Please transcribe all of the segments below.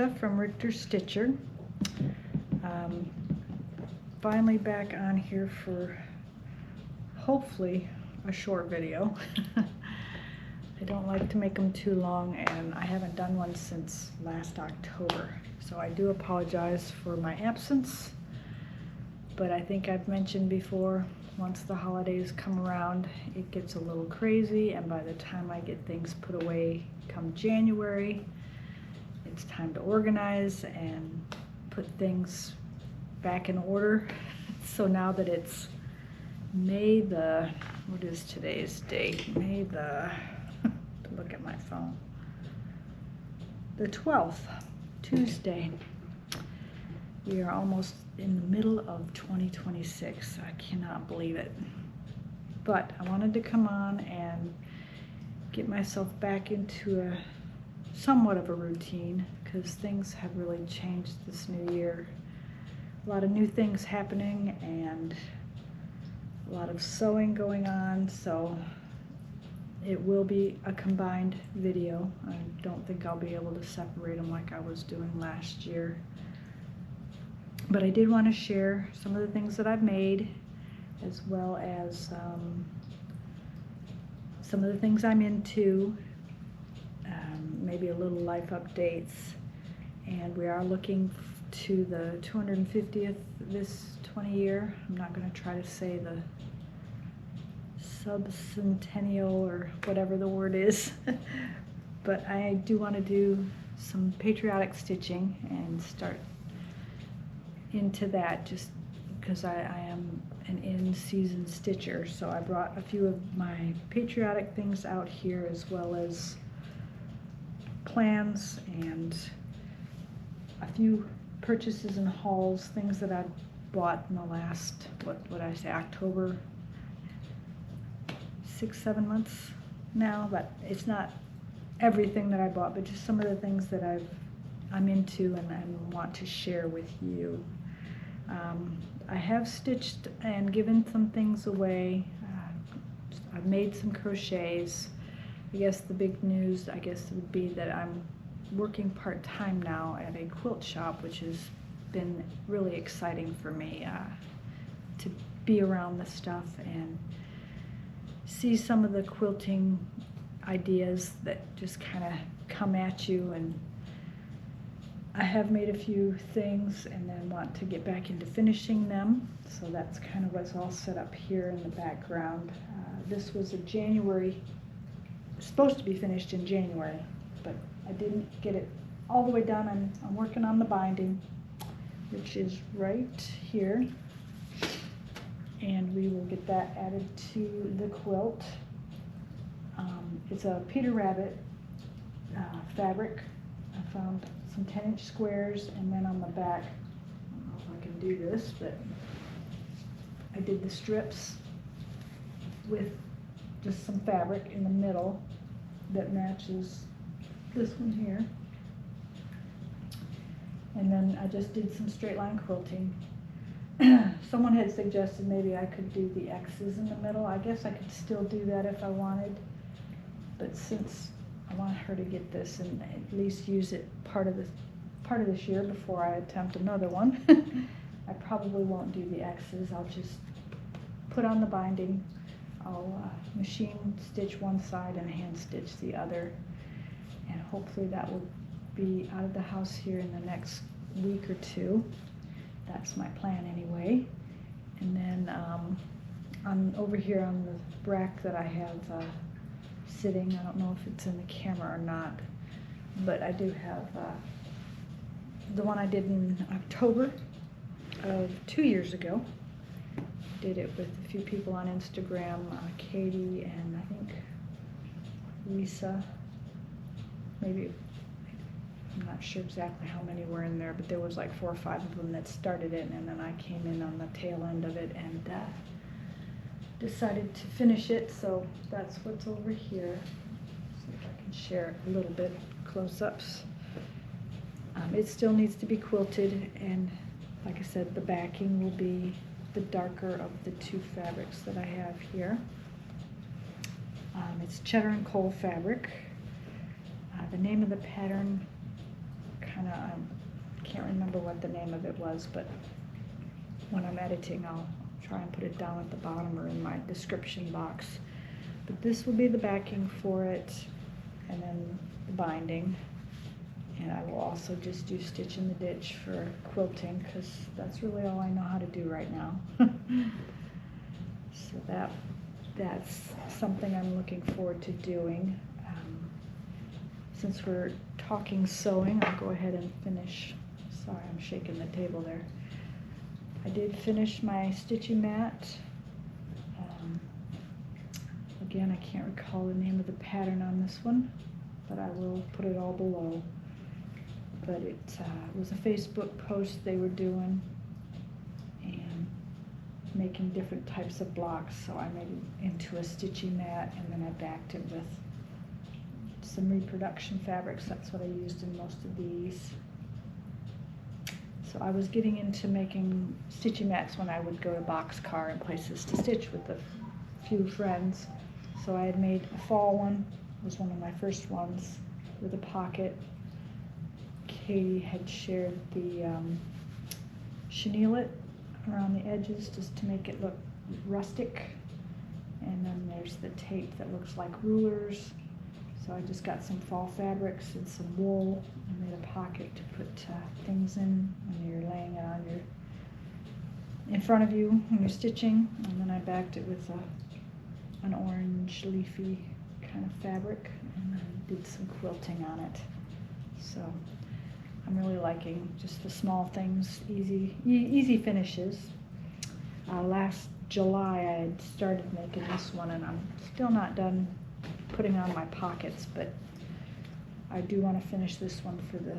Amanda from Richter Stitcher. Finally back on here for hopefully a short video. I don't like to make them too long, and I haven't done one since last October, so I do apologize for my absence. But I think I've mentioned before, once the holidays come around, it gets a little crazy, and by the time I get things put away come January, it's time to organize and put things back in order. So now that it's May the, what is today's date? May the, to look at my phone, the 12th, Tuesday. We are almost in the middle of 2026. I cannot believe it. But I wanted to come on and get myself back into a somewhat of a routine, because things have really changed this new year. A lot of new things happening and a lot of sewing going on, so it will be a combined video. I don't think I'll be able to separate them like I was doing last year. But I did want to share some of the things that I've made, as well as some of the things I'm into, maybe a little life updates. And we are looking to the 250th this 20 year. I'm not going to try to say the subcentennial or whatever the word is, but I do want to do some patriotic stitching and start into that, just because I am an in-season stitcher. So I brought a few of my patriotic things out here, as well as plans and a few purchases and hauls, things that I bought in the last, what would I say, October, 6-7 months now. But it's not everything that I bought, but just some of the things that I'm into and want to share with you. I have stitched and given some things away. I've made some crochets. I guess the big news, would be that I'm working part-time now at a quilt shop, which has been really exciting for me, to be around the stuff and see some of the quilting ideas that just kind of come at you. And I have made a few things and then want to get back into finishing them, so that's kind of what's all set up here in the background. This was a January, supposed to be finished in January, but I didn't get it all the way done. I'm working on the binding, which is right here, and we will get that added to the quilt. It's a Peter Rabbit fabric. I found some 10-inch squares, and then on the back, I don't know if I can do this, but I did the strips with just some fabric in the middle that matches this one here. And then I just did some straight line quilting. Someone had suggested maybe I could do the X's in the middle. I guess I could still do that if I wanted, but since I want her to get this and at least use it part of this year before I attempt another one, I probably won't do the X's. I'll just put on the binding. I'll machine stitch one side and hand stitch the other, and hopefully that will be out of the house here in the next week or two. That's my plan anyway. And then I'm over here on the rack that I have sitting. I don't know if it's in the camera or not, but I do have the one I did in October of 2 years ago. Did it with a few people on Instagram, Katie and I think Lisa, maybe, I'm not sure exactly how many were in there, but there was like 4 or 5 of them that started it, and then I came in on the tail end of it and decided to finish it. So that's what's over here. See if I can share a little bit close-ups. It still needs to be quilted, and like I said, the backing will be the darker of the 2 fabrics that I have here. It's cheddar and coal fabric. The name of the pattern kind I can't remember what the name of it was, but when I'm editing, I'll try and put it down at the bottom or in my description box. But this will be the backing for it, and then the binding. And I will also just do stitch in the ditch for quilting, because that's really all I know how to do right now. So that's something I'm looking forward to doing. Since we're talking sewing, I'll go ahead and finish. Sorry, I'm shaking the table there. I did finish my stitching mat. Again, I can't recall the name of the pattern on this one, but I will put it all below. But it was a Facebook post they were doing and making different types of blocks, so I made it into a stitching mat, and then I backed it with some reproduction fabrics. That's what I used in most of these. So I was getting into making stitching mats when I would go to Boxcar and places to stitch with a few friends. So I had made a fall one, was one of my first ones, with a pocket. Katie had shared the chenille around the edges just to make it look rustic. And then there's the tape that looks like rulers. So I just got some fall fabrics and some wool and made a pocket to put things in when you're laying it on in front of you when you're stitching. And then I backed it with an orange leafy kind of fabric, and then did some quilting on it. So I'm really liking just the small things, easy finishes. Last July I had started making this one, and I'm still not done putting on my pockets, but I do want to finish this one for the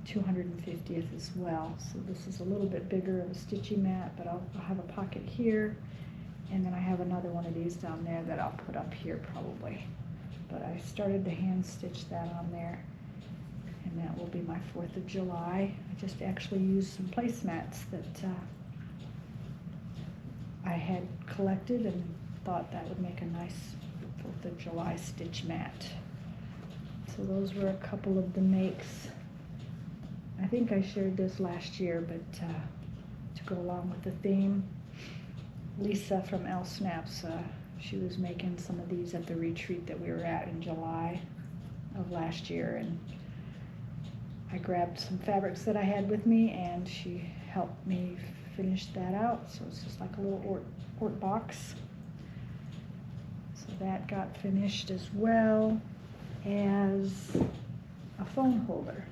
250th as well. So this is a little bit bigger of a stitchy mat, but I'll have a pocket here, and then I have another one of these down there that I'll put up here probably. But I started to hand stitch that on there, and that will be my 4th of July. I just actually used some placemats that I had collected and thought that would make a nice 4th of July stitch mat. So those were a couple of the makes. I think I shared this last year, but to go along with the theme, Lisa from L Snaps, she was making some of these at the retreat that we were at in July of last year, and I grabbed some fabrics that I had with me, and she helped me finish that out. So it's just like a little ort box. So that got finished, as well as a phone holder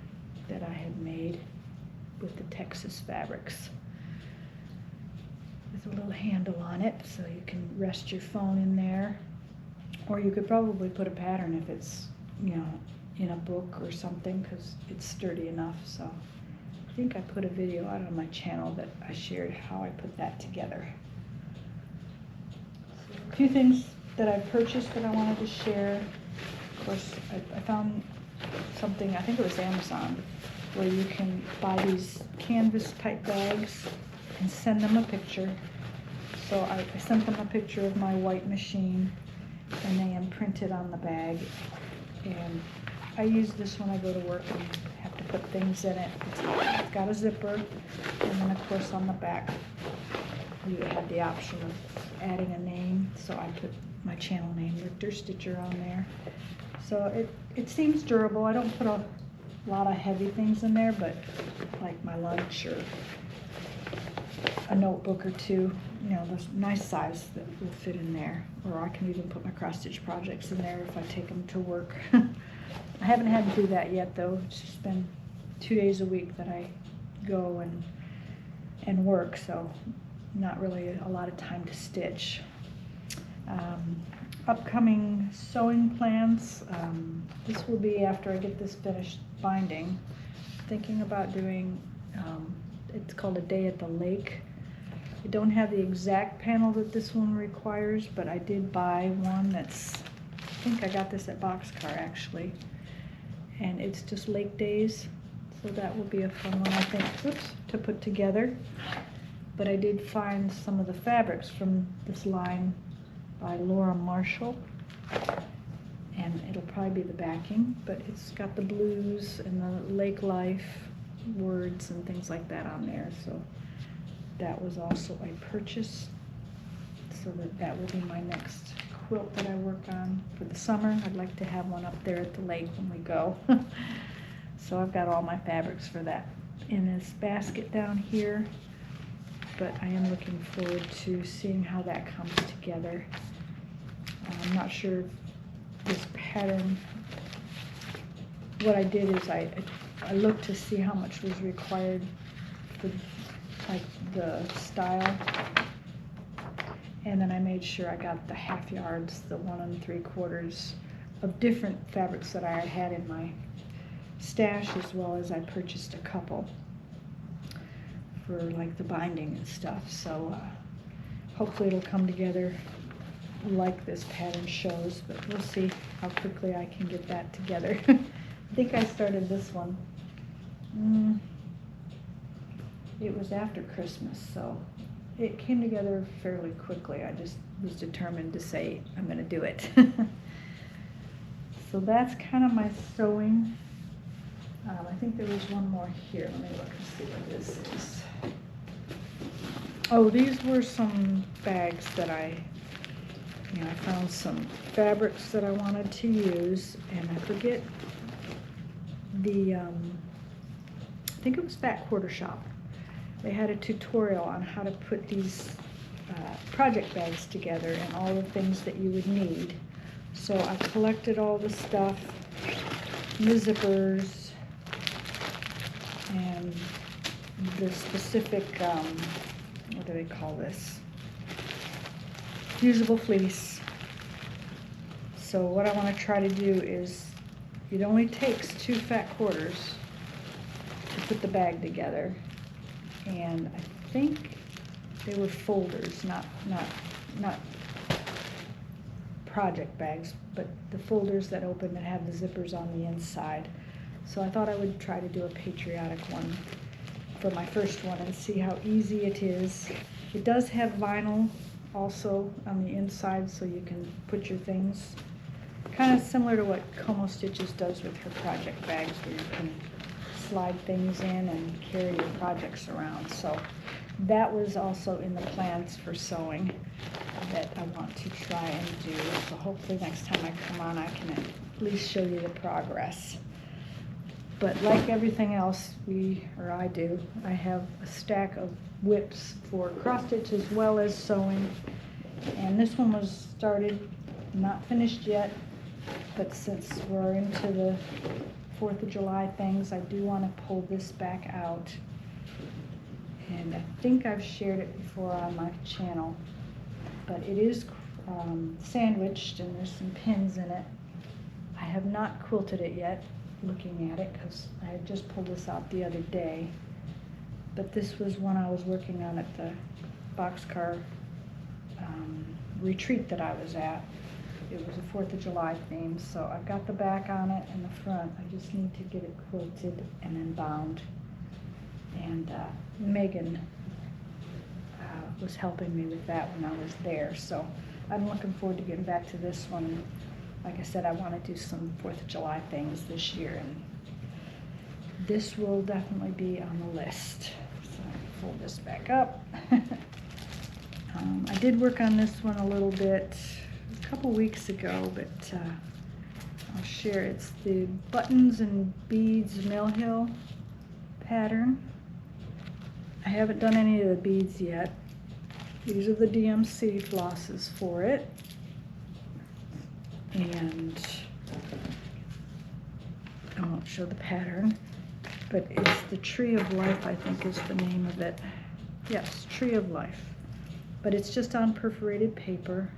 that I had made with the Texas fabrics, with a little handle on it, so you can rest your phone in there. Or you could probably put a pattern if it's, you know, in a book or something, because it's sturdy enough. So I think I put a video out on my channel that I shared how I put that together. So a few things that I purchased that I wanted to share. Of course, I found something, I think it was Amazon, where you can buy these canvas type bags and send them a picture. So I sent them a picture of my white machine, and they imprinted on the bag. And I use this when I go to work and have to put things in it. It's got a zipper, and then of course on the back you had the option of adding a name. So I put my channel name, Richter Stitcher, on there. So it seems durable. I don't put a lot of heavy things in there, but like my lunch or a notebook or two, you know, the nice size that will fit in there. Or I can even put my cross stitch projects in there if I take them to work. I haven't had to do that yet though. It's just been 2 days a week that I go and work, so not really a lot of time to stitch. Upcoming sewing plans. This will be after I get this finished binding. Thinking about doing, it's called A Day at the Lake. I don't have the exact panel that this one requires, but I did buy one that's, I think I got this at Boxcar actually, and it's just lake days, so that will be a fun one, I think, to put together. But I did find some of the fabrics from this line by Laura Marshall, and it'll probably be the backing, but it's got the blues and the lake life words and things like that on there. So that was also a purchase, so that will be my next quilt that I work on for the summer. I'd like to have one up there at the lake when we go. So I've got all my fabrics for that in this basket down here, but I am looking forward to seeing how that comes together. I'm not sure if this pattern, what I did is I looked to see how much was required for like the style, and then I made sure I got the half yards, the 1 3/4 of different fabrics that I had in my stash, as well as I purchased a couple for like the binding and stuff. So hopefully it'll come together like this pattern shows, but we'll see how quickly I can get that together. I think I started this one. It was after Christmas, so it came together fairly quickly. I just was determined to say I'm going to do it. So that's kind of my sewing. I think there was one more here. Let me look and see what this is. Oh, these were some bags that I found some fabrics that I wanted to use, and I forget the, I think it was Fat Quarter Shop. They had a tutorial on how to put these project bags together and all the things that you would need. So I collected all the stuff, the zippers, and the specific, what do they call this? Usable fleece. So what I want to try to do is, it only takes 2 fat quarters to put the bag together, and I think they were folders, not project bags, but the folders that open and have the zippers on the inside. So I thought I would try to do a patriotic one for my first one and see how easy it is. It does have vinyl also on the inside, so you can put your things, kind of similar to what Como Stitches does with her project bags, where you can slide things in and carry your projects around. So that was also in the plans for sewing that I want to try and do. So hopefully next time I come on, I can at least show you the progress. But like everything else I do, I have a stack of whips for cross stitch as well as sewing. And this one was started, not finished yet, but since we're into the 4th of July things, I do want to pull this back out. And I think I've shared it before on my channel, but it is sandwiched and there's some pins in it. I have not quilted it yet, looking at it, because I had just pulled this out the other day. But this was one I was working on at the boxcar retreat that I was at. It was a 4th of July theme, so I've got the back on it and the front. I just need to get it quilted and then bound. And Megan was helping me with that when I was there, so I'm looking forward to getting back to this one. Like I said, I want to do some 4th of July things this year, and this will definitely be on the list. So I'll fold this back up. I did work on this one a little bit a couple weeks ago, but I'll share. It's the buttons and beads Mill Hill pattern. I haven't done any of the beads yet. These are the DMC flosses for it. And I won't show the pattern, but it's the Tree of Life, I think is the name of it. Yes, Tree of Life. But it's just on perforated paper,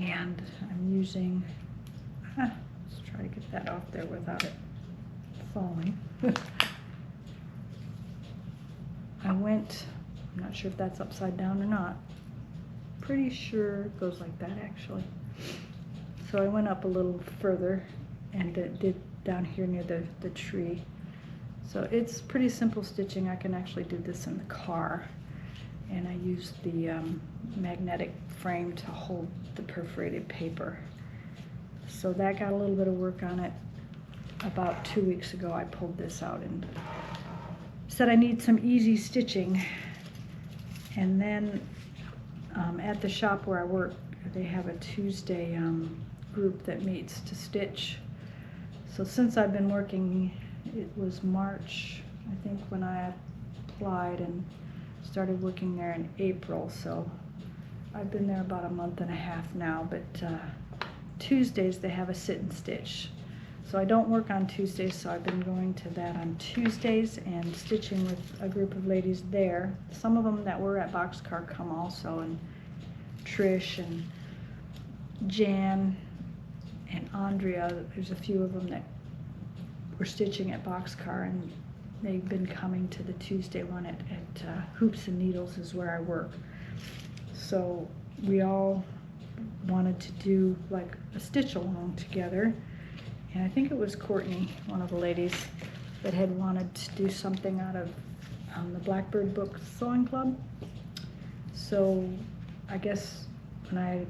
and I'm using, let's try to get that off there without it falling. I'm not sure if that's upside down or not. Pretty sure it goes like that actually. So I went up a little further and did down here near the tree. So it's pretty simple stitching. I can actually do this in the car. And I used the magnetic frame to hold the perforated paper. So that got a little bit of work on it. About 2 weeks ago I pulled this out and said I need some easy stitching. And then at the shop where I work, they have a Tuesday group that meets to stitch. So since I've been working, it was March, I think, when I applied, and started working there in April. So I've been there about a month and a half now, but Tuesdays they have a sit and stitch. So I don't work on Tuesdays, so I've been going to that on Tuesdays and stitching with a group of ladies there. Some of them that were at Boxcar come also, and Trish and Jan and Andrea. There's a few of them that were stitching at Boxcar, and they've been coming to the Tuesday one at Hoops and Needles is where I work. So we all wanted to do like a stitch along together. And I think it was Courtney, one of the ladies, that had wanted to do something out of the Blackbird Book Sewing Club. So I guess when I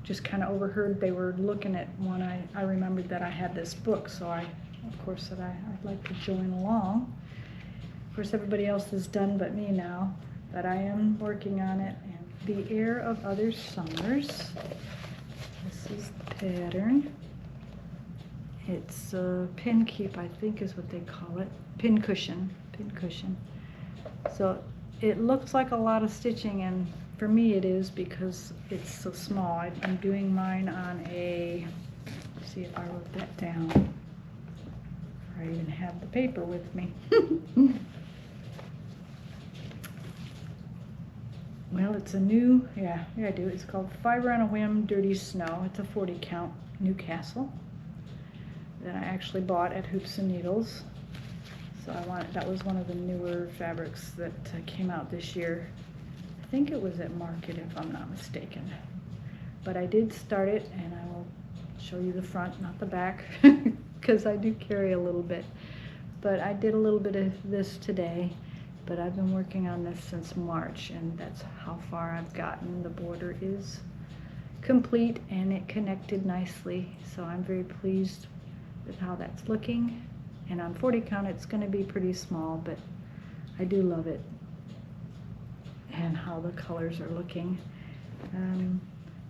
just kind of overheard they were looking at one, I remembered that I had this book, so I, of course, said I'd like to join along. Of course, everybody else is done but me now, but I am working on it. And The Air of Other Summers. This is the pattern. It's a pin keep, I think is what they call it. Pin cushion. So it looks like a lot of stitching, and for me it is because it's so small. I'm doing mine on a, let's see if I wrote that down. I even have the paper with me. Well, it's a new, yeah, I do. It's called Fiber on a Whim Dirty Snow. It's a 40 count Newcastle that I actually bought at Hoops and Needles. So that was one of the newer fabrics that came out this year. I think it was at Market, if I'm not mistaken. But I did start it, and I will show you the front, not the back, because I do carry a little bit. But I did a little bit of this today, but I've been working on this since March, and that's how far I've gotten. The border is complete, and it connected nicely, so I'm very pleased with how that's looking. And on 40 count it's going to be pretty small, but I do love it and how the colors are looking.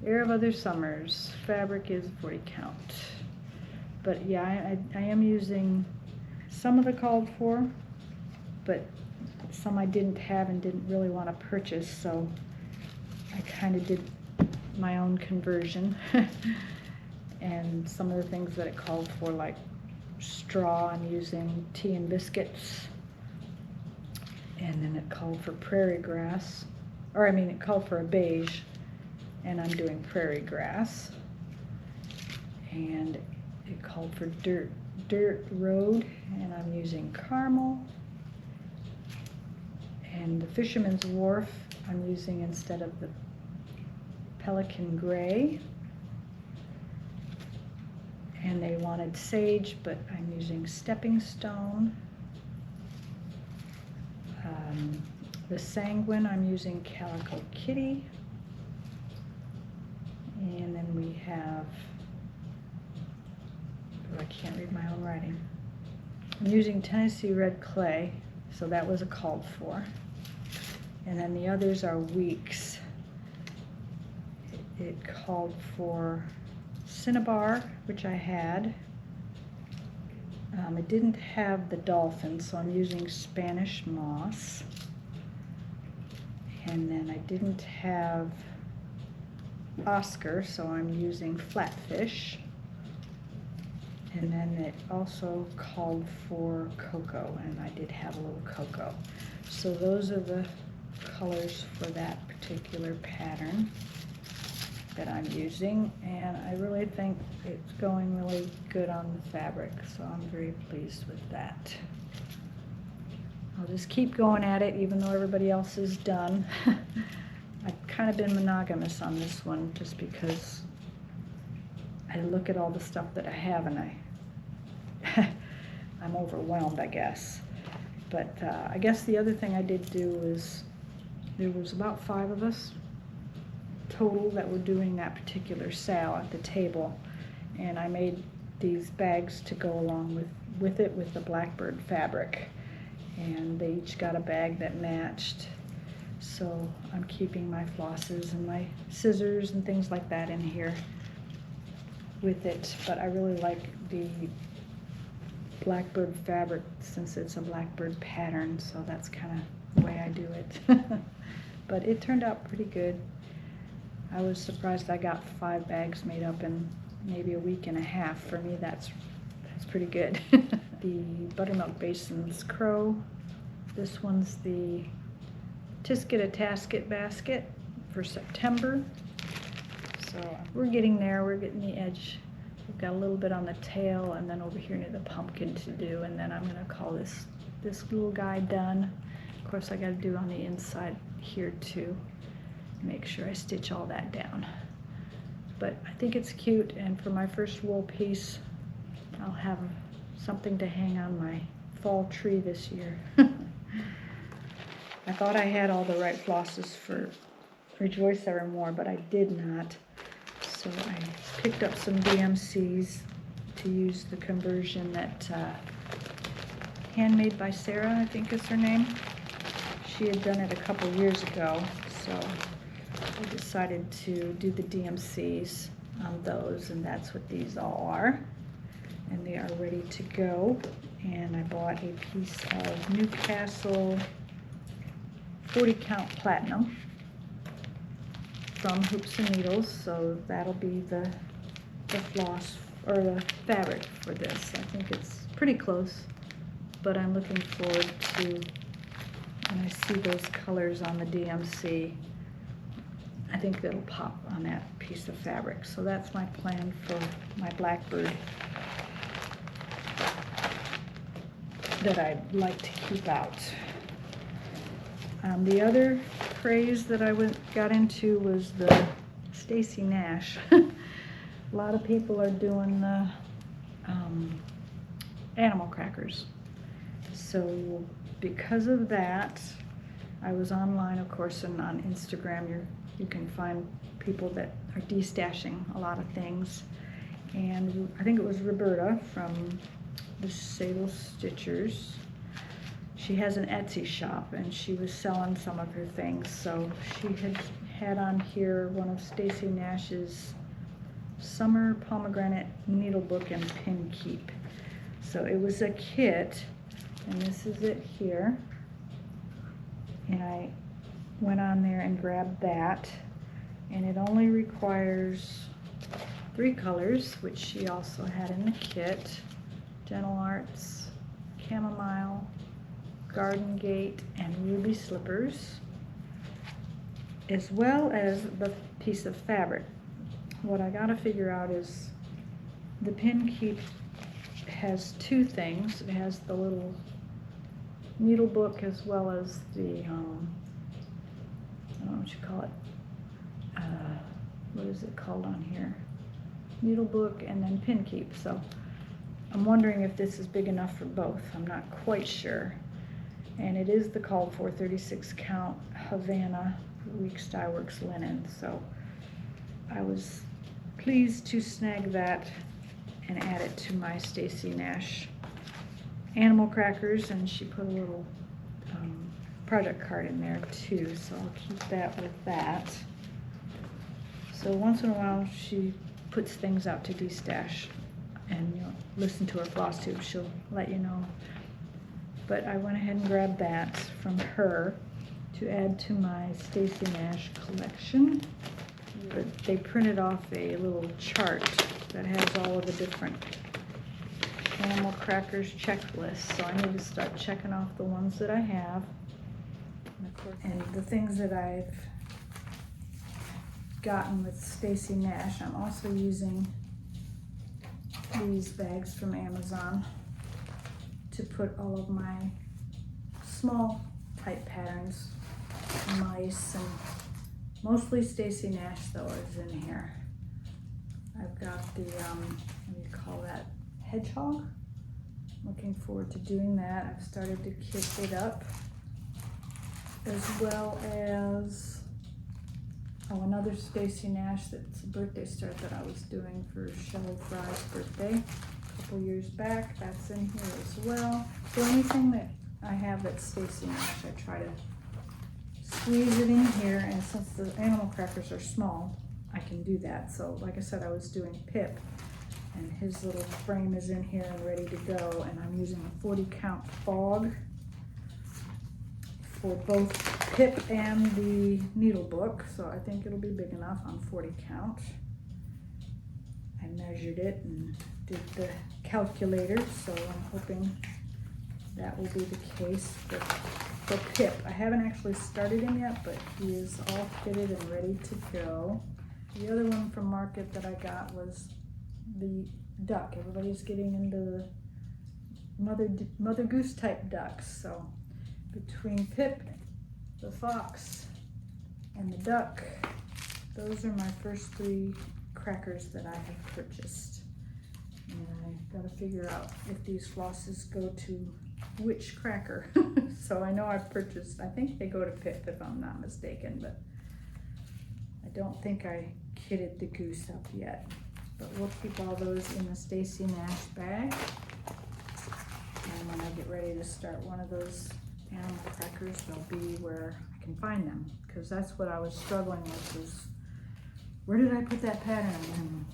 Air of Other Summers, fabric is 40 count, but yeah, I am using some of the called for, but some I didn't have and didn't really want to purchase, so I kind of did my own conversion. And some of the things that it called for, like straw, I'm using tea and biscuits. And then it called for prairie grass, or I mean it called for a beige, and I'm doing prairie grass. And it called for dirt road, and I'm using caramel. And the Fisherman's Wharf, I'm using instead of the Pelican Gray. And they wanted sage, but I'm using stepping stone. The Sanguine, I'm using Calico Kitty. And then we have, oh, I can't read my own writing. I'm using Tennessee Red Clay, so that was a called for. And then the others are Weeks. It called for Cinnabar, which I had. It didn't have the dolphin, so I'm using Spanish moss. And then I didn't have Oscar, so I'm using flatfish. And then it also called for cocoa, and I did have a little cocoa. So those are the colors for that particular pattern that I'm using, and I really think it's going really good on the fabric, so I'm very pleased with that. I'll just keep going at it even though everybody else is done. I've kind of been monogamous on this one just because I look at all the stuff that I have and I'm overwhelmed, I guess. But I guess the other thing I did do is there was about 5 of us total that were doing that particular sale at the table, and I made these bags to go along with it with the Blackbird fabric. and they each got a bag that matched. So I'm keeping my flosses and my scissors and things like that in here with it. But I really like the blackbird fabric since it's a blackbird pattern, so that's kind of the way I do it. But it turned out pretty good. I was surprised I got 5 bags made up in maybe a week and a half. For me, that's pretty good. The Buttermilk Basin's Crow. This one's the Tisket a Tasket basket for September. So we're getting there, we're getting the edge. We've got a little bit on the tail, and then over here near the pumpkin to do, and then I'm gonna call this little guy done. Of course, I gotta do on the inside here too. Make sure I stitch all that down. But I think it's cute, and for my first wool piece, I'll have something to hang on my fall tree this year. I thought I had all the right flosses for Rejoice Evermore, but I did not. So I picked up some DMCs to use the conversion that Handmade by Sarah, I think is her name. She had done it a couple years ago, so I decided to do the DMCs on those, and that's what these all are. And they are ready to go. And I bought a piece of Newcastle 40 count platinum from Hoops and Needles, so that'll be the floss or the fabric for this. I think it's pretty close, but I'm looking forward to when I see those colors on the DMC. I think that'll pop on that piece of fabric. So that's my plan for my blackbird that I'd like to keep out. The other craze that I got into was the Stacy Nash. A lot of people are doing the animal crackers. So because of that, I was online, of course, and on Instagram you can find people that are destashing a lot of things. And I think it was Roberta from the Sable Stitchers. She has an Etsy shop, and she was selling some of her things. So she had on here one of Stacy Nash's Summer Pomegranate Needlebook and Pin Keep. So it was a kit, and this is it here. And I went on there and grabbed that, and it only requires 3 colors, which she also had in the kit: Gentle Arts, Chamomile, Garden Gate, and Ruby Slippers, as well as the piece of fabric. What I gotta figure out is the Pin Keep has 2 things. It has the little needle book as well as the, I don't know what you call it, what is it called on here? Needle book and then Pin Keep. So I'm wondering if this is big enough for both. I'm not quite sure. And it is the called for 36 count Havana Weeks Dye Works linen. So I was pleased to snag that and add it to my Stacy Nash animal crackers, and she put a little project card in there too, so I'll keep that with that. So once in a while she puts things out to destash, and you'll listen to her Flosstube, she'll let you know. But I went ahead and grabbed that from her to add to my Stacy Nash collection. But they printed off a little chart that has all of the different animal crackers checklist, so I need to start checking off the ones that I have. And the things that I've gotten with Stacy Nash, I'm also using these bags from Amazon to put all of my small type patterns, mice, and mostly Stacy Nash though is in here. I've got the, what do you call that, hedgehog? Looking forward to doing that. I've started to kit it up, as well as, another Stacy Nash that's a birthday start that I was doing for Shelley Fry's birthday a couple years back. That's in here as well. So anything that I have that Stacy Nash. I try to squeeze it in here, and since the animal crackers are small, I can do that. So like I said, I was doing Pip, and his little frame is in here and ready to go, and I'm using a 40 count fog for both Pip and the needle book, so I think it'll be big enough on 40 count. I measured it and did the calculator, so I'm hoping that will be the case for Pip. I haven't actually started him yet, but he is all fitted and ready to go. The other one from market that I got was the duck. Everybody's getting into the mother goose type ducks, so between Pip, the fox, and the duck, those are my first 3 crackers that I have purchased. And I've got to figure out if these flosses go to which cracker. So I know I've purchased, I think they go to Pip if I'm not mistaken, but I don't think I kitted the goose up yet. But we'll keep all those in the Stacy Nash bag. And when I get ready to start one of those animal crackers, they'll be where I can find them, because that's what I was struggling with, is where did I put that pattern? And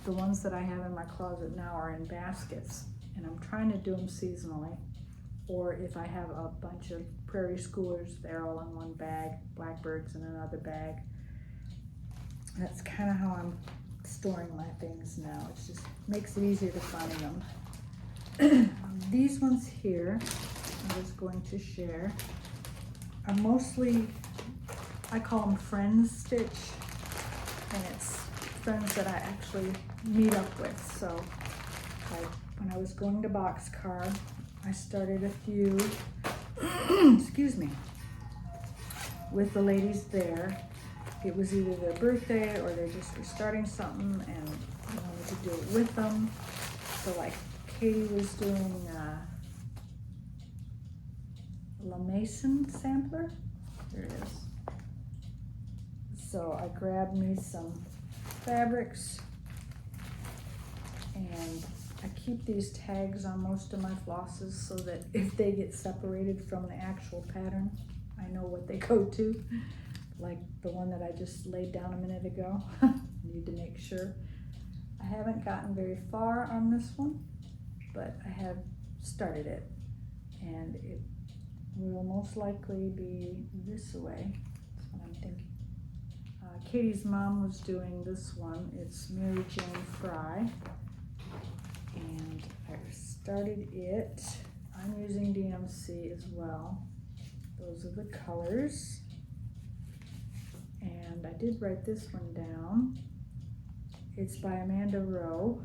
the ones that I have in my closet now are in baskets, and I'm trying to do them seasonally, or if I have a bunch of prairie schoolers, they're all in one bag, blackbirds in another bag. That's kind of how I'm storing my things now. It just makes it easier to find them. These ones here, I was going to share, are mostly, I call them friends stitch, and it's friends that I actually meet up with. So when I was going to Boxcar, I started a few, excuse me, with the ladies there. It was either their birthday or they just were starting something and I wanted to do it with them. So like Katie was doing La Mason sampler. There it is. So I grabbed me some fabrics, and I keep these tags on most of my flosses so that if they get separated from the actual pattern, I know what they go to. Like the one that I just laid down a minute ago. Need to make sure. I haven't gotten very far on this one, but I have started it, and it will most likely be this way. That's what I'm thinking. Katie's mom was doing this one. It's Mary Jane Fry, and I started it. I'm using DMC as well. Those are the colors. And I did write this one down. It's by Amanda Rowe.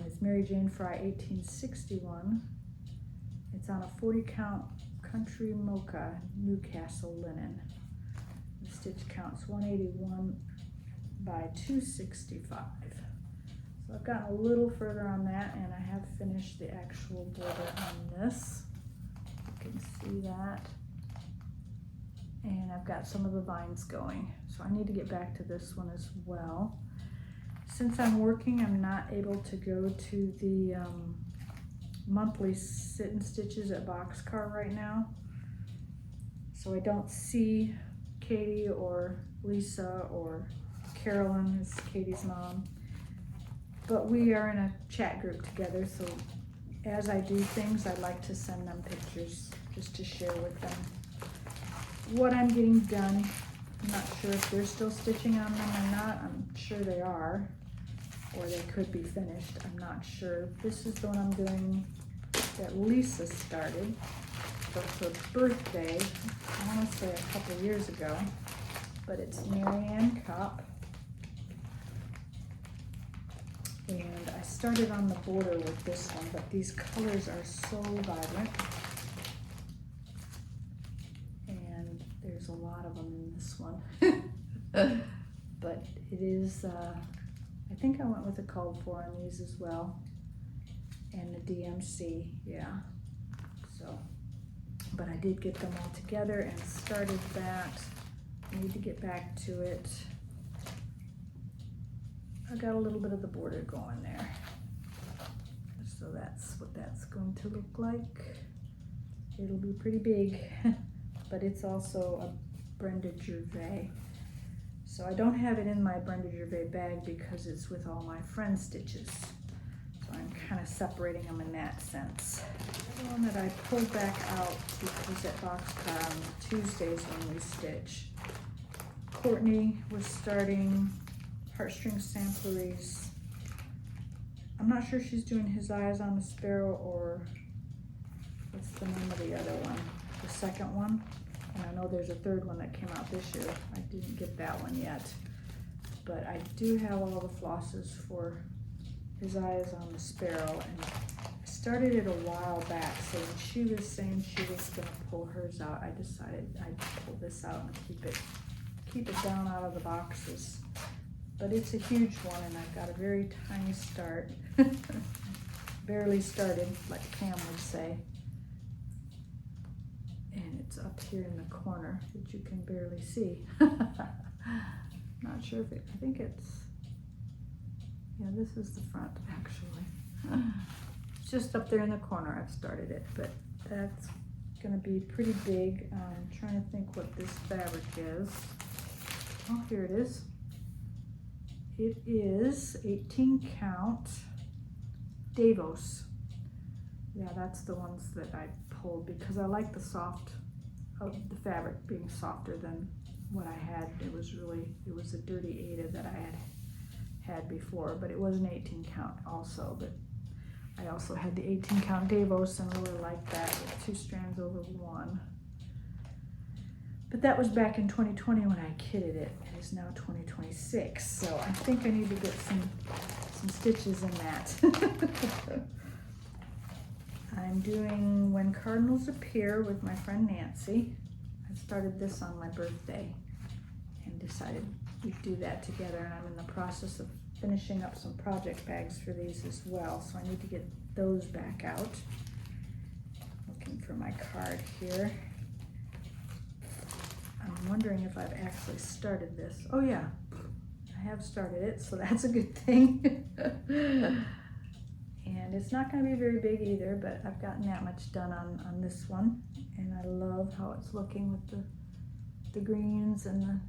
It's Mary Jane Fry 1861. It's on a 40 count Country Mocha Newcastle linen. The stitch count's 181 by 265. So I've gotten a little further on that, and I have finished the actual border on this. You can see that. And I've got some of the vines going. So I need to get back to this one as well. Since I'm working, I'm not able to go to the monthly sit and stitches at Boxcar right now. So I don't see Katie or Lisa or Carolyn, is Katie's mom. But we are in a chat group together, so as I do things, I like to send them pictures just to share with them what I'm getting done. I'm not sure if they're still stitching on them or not. I'm sure they are, or they could be finished. I'm not sure. This is the one I'm doing that Lisa started for her birthday. I want to say a couple years ago, but it's Marianne Kopp. And I started on the border with this one, but these colors are so vibrant. And there's a lot of them in this one. But it is, I think I went with a called for on these as well. And the DMC, yeah. So, but I did get them all together and started that. I need to get back to it. I got a little bit of the border going there. So that's what that's going to look like. It'll be pretty big, but it's also a Brenda Gervais. So I don't have it in my Brenda Gervais bag because it's with all my friend stitches. So I'm kind of separating them in that sense. The one that I pulled back out because at Boxcar on Tuesdays when we stitch, Courtney was starting heartstring sampleries. I'm not sure she's doing His Eyes on the Sparrow or what's the name of the other one? The second one. And I know there's a third one that came out this year. I didn't get that one yet. But I do have all the flosses for His Eyes on the Sparrow. And I started it a while back. So when she was saying she was going to pull hers out, I decided I'd pull this out and keep it down out of the boxes. But it's a huge one, and I've got a very tiny start. Barely started, like Cam would say. And it's up here in the corner that you can barely see. Not sure if I think it's, yeah, this is the front actually. It's just up there in the corner I've started it, but that's gonna be pretty big. I'm trying to think what this fabric is. Oh, here it is. It is 18 count Davos. Yeah, that's the ones that I pulled because I like the the fabric being softer than what I had. It was a dirty Ada that I had before, but it was an 18 count also. But I also had the 18 count Davos and really liked that with 2 strands over 1. But that was back in 2020 when I kitted it. It is now 2026, so I think I need to get some stitches in that. I'm doing When Cardinals Appear with my friend Nancy. I started this on my birthday and decided we'd do that together, and I'm in the process of finishing up some project bags for these as well, so I need to get those back out. Looking for my card here. I'm wondering if I've actually started this. Oh yeah, I have started it, so that's a good thing. And it's not going to be very big either, but I've gotten that much done on this one. And I love how it's looking with the greens and the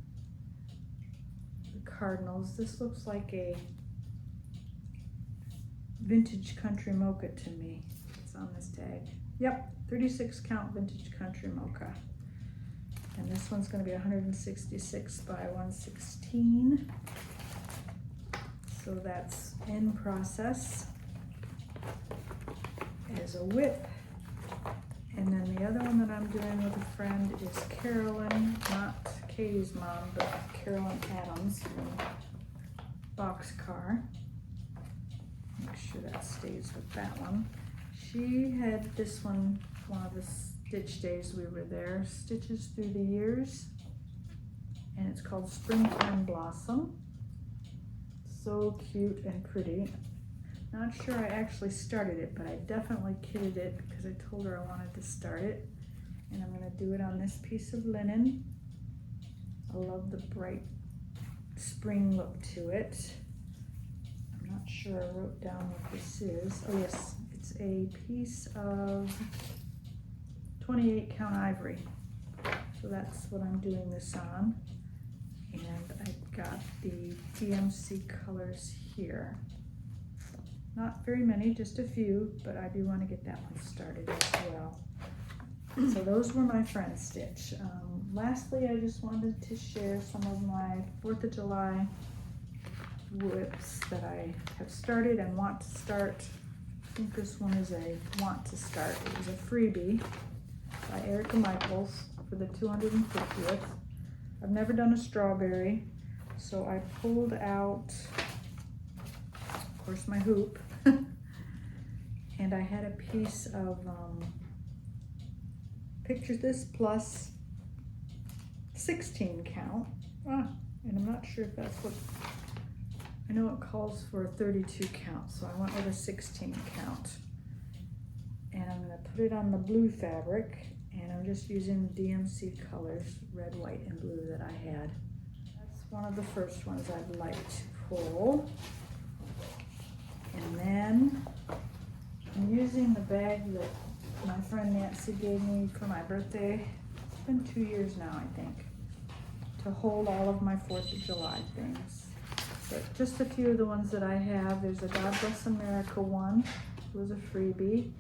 cardinals. This looks like a vintage country mocha to me. It's on this tag. Yep, 36 count vintage country mocha. And this one's going to be 166 by 116. So that's in process as a whip. And then the other one that I'm doing with a friend is Carolyn, not Katie's mom, but Carolyn Adams from Boxcar. Make sure that stays with that one. She had this one of the stitch days we were there, Stitches Through the Years, and it's called Springtime Blossom. So cute and pretty. Not sure I actually started it, but I definitely kitted it because I told her I wanted to start it. And I'm going to do it on this piece of linen. I love the bright spring look to it. I'm not sure I wrote down what this is. Oh yes, it's a piece of 28 count ivory. So that's what I'm doing this on. And I've got the DMC colors here. Not very many, just a few, but I do want to get that one started as well. So those were my friend stitch. Lastly, I just wanted to share some of my 4th of July whips that I have started and want to start. I think this one is a want to start. It was a freebie by Erica Michaels for the 250th. I've never done a strawberry, so I pulled out, of course, my hoop, and I had a piece of Picture This plus 16 count, and I'm not sure if that's what, I know it calls for a 32 count, so I went with a 16 count. And I'm going to put it on the blue fabric, and I'm just using the DMC colors, red, white, and blue that I had. That's one of the first ones I'd like to pull. And then I'm using the bag that my friend Nancy gave me for my birthday. It's been 2 years now, I think, to hold all of my 4th of July things. But just a few of the ones that I have. There's a God Bless America one. It was a freebie.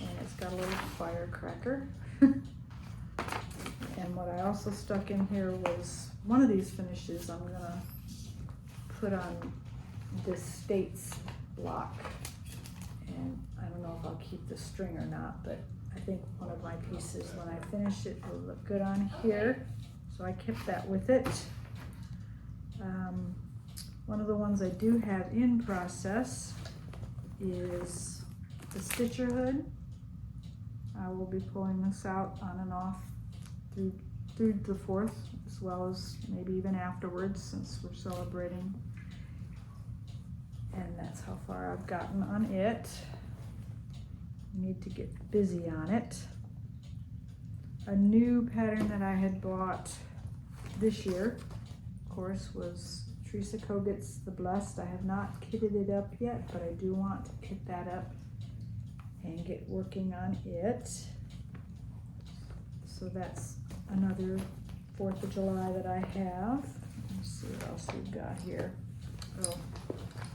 And it's got a little firecracker. And what I also stuck in here was one of these finishes I'm gonna put on this States block. And I don't know if I'll keep the string or not, but I think one of my pieces, when I finish it, will look good on here. So I kept that with it. One of the ones I do have in process is the Stitcher hood. I will be pulling this out on and off through the 4th, as well as maybe even afterwards, since we're celebrating. And that's how far I've gotten on it. Need to get busy on it. A new pattern that I had bought this year, of course, was Teresa Kogut's The Blessed. I have not kitted it up yet, but I do want to kit that up and get working on it. So that's another 4th of July that I have. Let's see what else we've got here. Oh,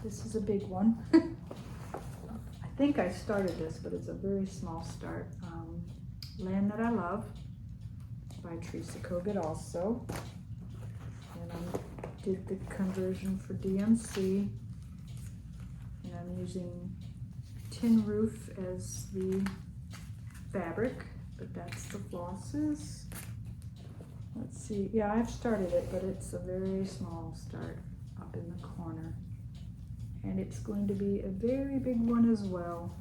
this is a big one. I think I started this, but it's a very small start. Land That I Love by Teresa Kogut also. And I did the conversion for DMC. And I'm using tin roof as the fabric, but that's the flosses. Let's see, yeah, I've started it, but it's a very small start up in the corner. And it's going to be a very big one as well.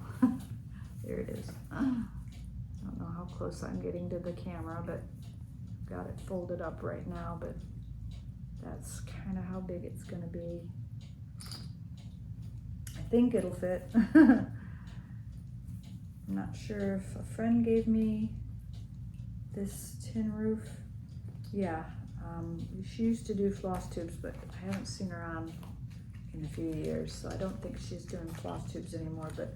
There it is. I don't know how close I'm getting to the camera, but I've got it folded up right now, but that's kind of how big it's going to be. I think it'll fit. I'm not sure if a friend gave me this tin roof. Yeah, she used to do Flosstubes, but I haven't seen her on in a few years, so I don't think she's doing Flosstubes anymore, but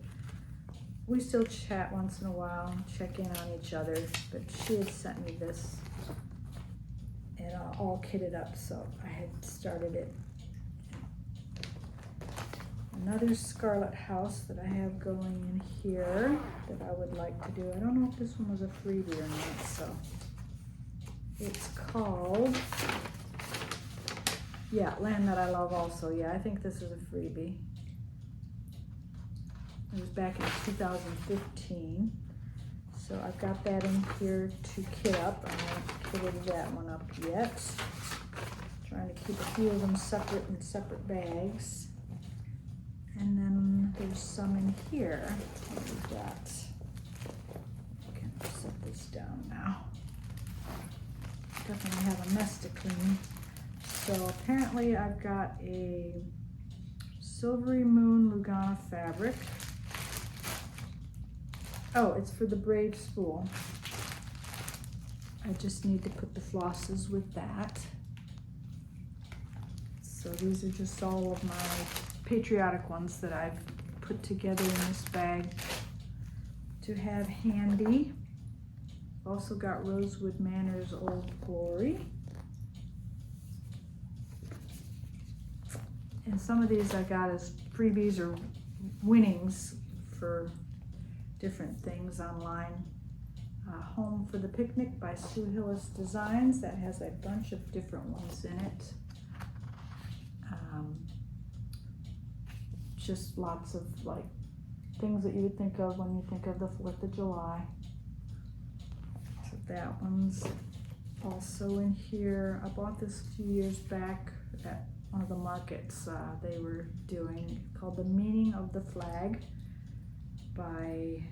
we still chat once in a while, check in on each other. But she had sent me this and all kitted up, so I had started it. Another Scarlet House that I have going in here that I would like to do. I don't know if this one was a freebie or not, so it's called, yeah, Land That I Love also. Yeah, I think this is a freebie. It was back in 2015. So I've got that in here to kit up. I haven't kitted that one up yet. Trying to keep a few of them separate in separate bags. And then there's some in here. What is that? I can set this down now. Definitely have a mess to clean. So apparently I've got a Silvery Moon Lugana fabric. Oh, it's for the braid spool. I just need to put the flosses with that. So these are just all of my patriotic ones that I've put together in this bag to have handy. Also got Rosewood Manor's Old Glory. And some of these I got as freebies or winnings for different things online. Home for the Picnic by Sue Hillis Designs. That has a bunch of different ones in it. Just lots of like things that you would think of when you think of the 4th of July. So that one's also in here. I bought this a few years back at one of the markets they were doing, called The Meaning of the Flag by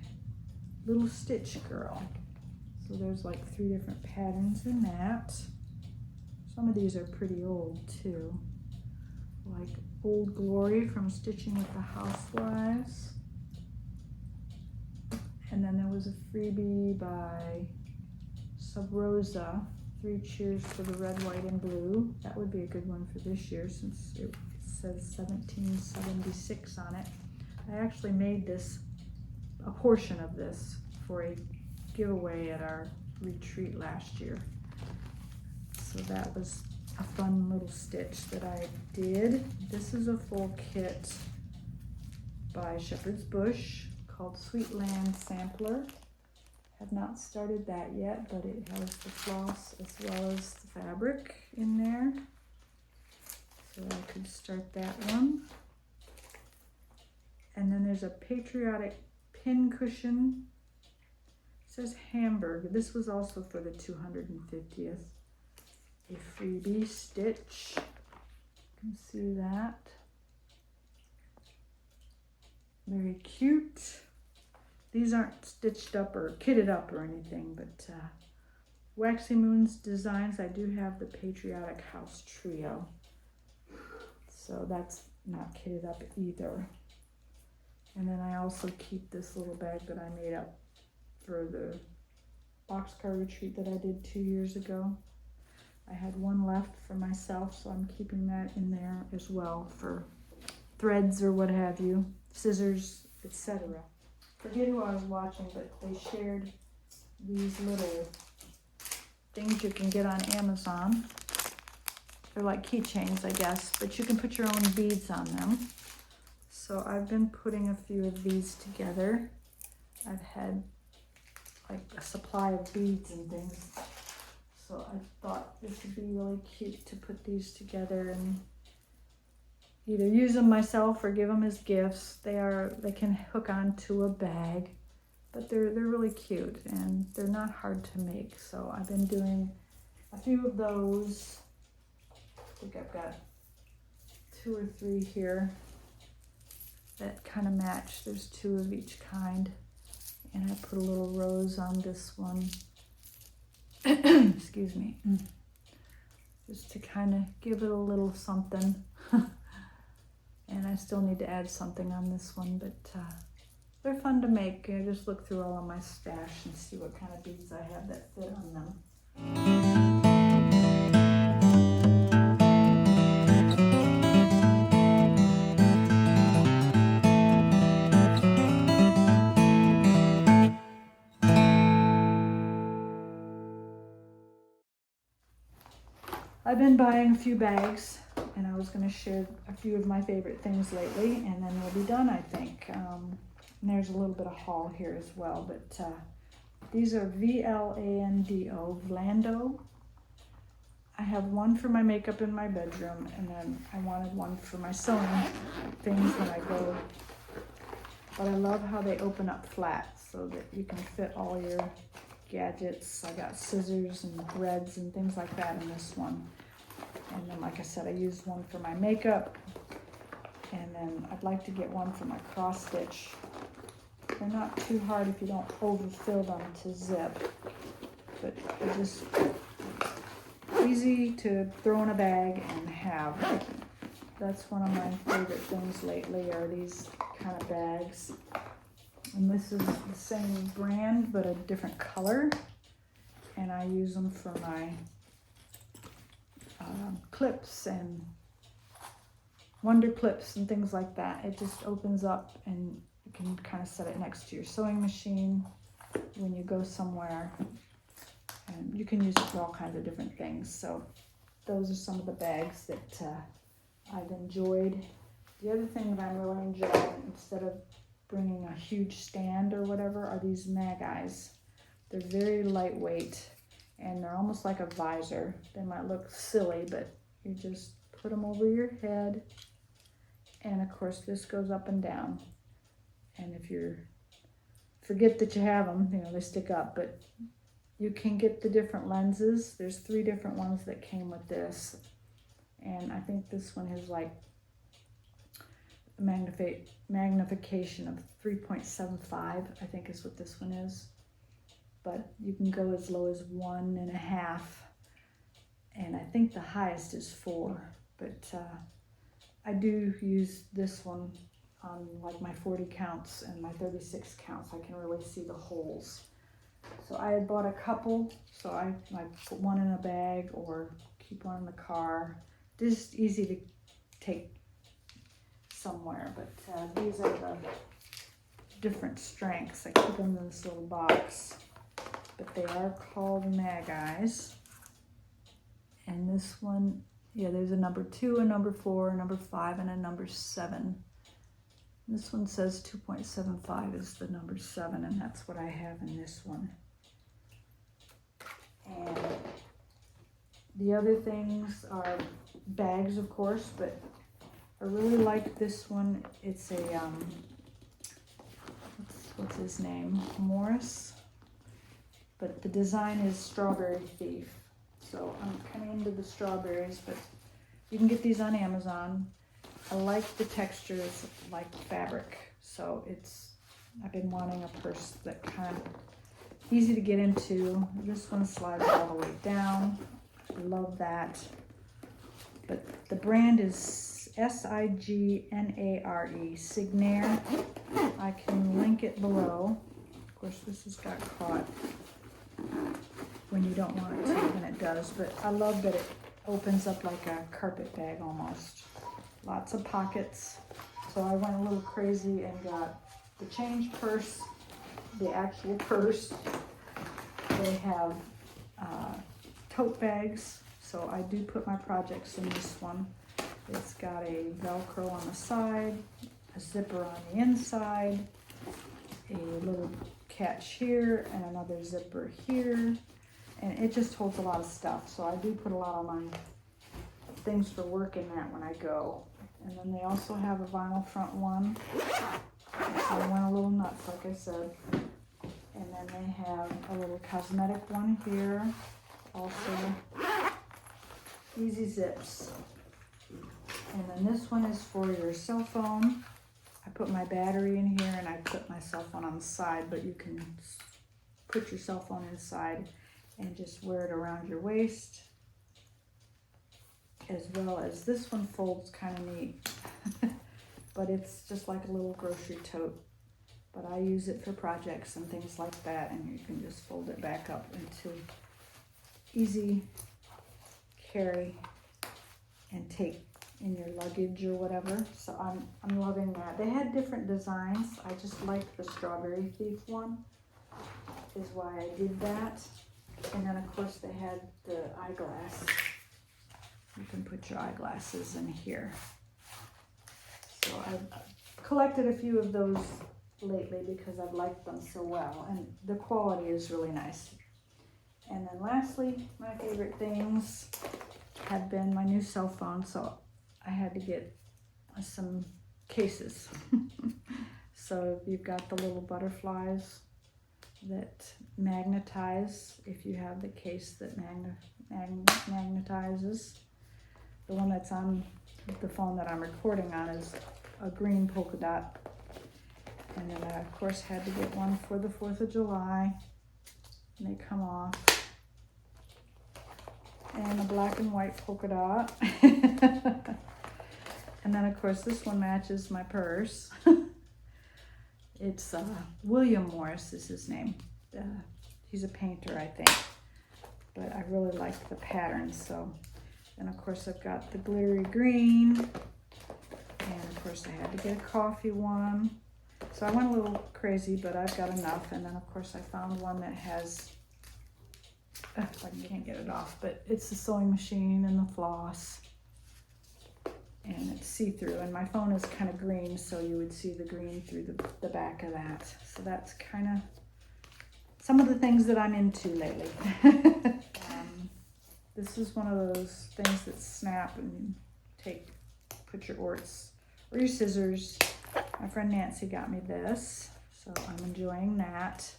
Little Stitch Girl. So there's like 3 different patterns in that. Some of these are pretty old too, like Old Glory from Stitching with the Housewives. And then there was a freebie by Sub Rosa, 3 Cheers for the Red, White, and Blue. That would be a good one for this year since it says 1776 on it. I actually made this, a portion of this, for a giveaway at our retreat last year. So that was a fun little stitch that I did. This is a full kit by Shepherd's Bush called Sweetland Sampler. Have not started that yet, but it has the floss as well as the fabric in there. So I could start that one. And then there's a patriotic pin cushion. It says Hamburg. This was also for the 250th. A freebie stitch. You can see that. Very cute. These aren't stitched up or kitted up or anything, but Waxy Moon's designs, I do have the Patriotic House Trio. So that's not kitted up either. And then I also keep this little bag that I made up for the boxcar retreat that I did 2 years ago. I had one left for myself, so I'm keeping that in there as well for threads or what have you, scissors, etc. Forget who I was watching, but they shared these little things you can get on Amazon. They're like keychains, I guess, but you can put your own beads on them. So I've been putting a few of these together. I've had like a supply of beads and things. So I thought this would be really cute to put these together and either use them myself or give them as gifts. They can hook onto a bag, but they're really cute and they're not hard to make. So I've been doing a few of those. I think I've got 2 or 3 here that kind of match. There's 2 of each kind, and I put a little rose on this one. Excuse me. Just to kind of give it a little something. And I still need to add something on this one, but they're fun to make. I just look through all of my stash and see what kind of beads I have that fit on them. I've been buying a few bags, and I was going to share a few of my favorite things lately, and then we'll be done, I think. And there's a little bit of haul here as well, but these are Vlando, Vlando. I have one for my makeup in my bedroom, and then I wanted one for my sewing things when I go. But I love how they open up flat so that you can fit all your gadgets. I got scissors and threads and things like that in this one. And then, like I said, I used one for my makeup, and then I'd like to get one for my cross stitch. They're not too hard if you don't overfill them to zip, but they're just easy to throw in a bag and have. That's one of my favorite things lately, are these kind of bags. And this is the same brand but a different color, and I use them for my clips and wonder clips and things like that. It just opens up and you can kind of set it next to your sewing machine when you go somewhere, and you can use it for all kinds of different things. So those are some of the bags that I've enjoyed. The other thing that I'm really enjoying, instead of bringing a huge stand or whatever, are these Mageyes. They're very lightweight and they're almost like a visor. They might look silly, but you just put them over your head, and of course this goes up and down. And if you forget that you have them, you know, they stick up, but you can get the different lenses. There's 3 different ones that came with this, and I think this one has like a magnification of 3.75, I think is what this one is. But you can go as low as 1.5, and I think the highest is 4. But I do use this one on like my 40 counts and my 36 counts. I can really see the holes. So I had bought a couple, so I put one in a bag or keep one in the car. Just easy to take somewhere, but these are the different strengths. I keep them in this little box, but they are called Mageyes. And this one, yeah, there's a number 2, a number 4, a number 5, and a number 7. This one says 2.75 is the number 7, and that's what I have in this one. And the other things are bags, of course, but I really like this one. It's a, what's his name? Morris. But the design is Strawberry Thief. So I'm kind of into the strawberries, but you can get these on Amazon. I like the textures like fabric, so I've been wanting a purse that kind of easy to get into. This one slides all the way down. I love that. But the brand is Signare, Signaire. I can link it below. Of course, this has got caught when you don't want it to, and it does, but I love that it opens up like a carpet bag almost. Lots of pockets. So I went a little crazy and got the change purse, the actual purse. They have tote bags, so I do put my projects in this one. It's got a Velcro on the side, a zipper on the inside, a little catch here, and another zipper here. And it just holds a lot of stuff, so I do put a lot of my things for work in that when I go. And then they also have a vinyl front one. So I went a little nuts, like I said. And then they have a little cosmetic one here. Also, easy zips. And then this one is for your cell phone. I put my battery in here, and I put my cell phone on the side, but you can put your cell phone inside and just wear it around your waist. As well as this one folds kind of neat, but it's just like a little grocery tote. But I use it for projects and things like that, and you can just fold it back up into easy carry and take in your luggage or whatever. So I'm loving that. They had different designs. I just liked the Strawberry Thief one, is why I did that. And then of course they had the eyeglass. You can put your eyeglasses in here. So I've collected a few of those lately because I've liked them so well, and the quality is really nice. And then lastly, my favorite things have been my new cell phone, so I had to get some cases. So you've got the little butterflies that magnetize if you have the case that magnetizes. The one that's on the phone that I'm recording on is a green polka dot. And then I, of course, had to get one for the 4th of July. And they come off. And a black and white polka dot. And then, of course, this one matches my purse. It's William Morris is his name. He's a painter, I think. But I really like the pattern, so... And of course I've got the glittery green, and of course I had to get a coffee one. So I went a little crazy, but I've got enough. And then of course I found one that has, I can't get it off, but it's the sewing machine and the floss. And it's see-through, and my phone is kind of green, so you would see the green through the back of that. So that's kind of some of the things that I'm into lately. This is one of those things that snap and put your orts or your scissors. My friend Nancy got me this, so I'm enjoying that.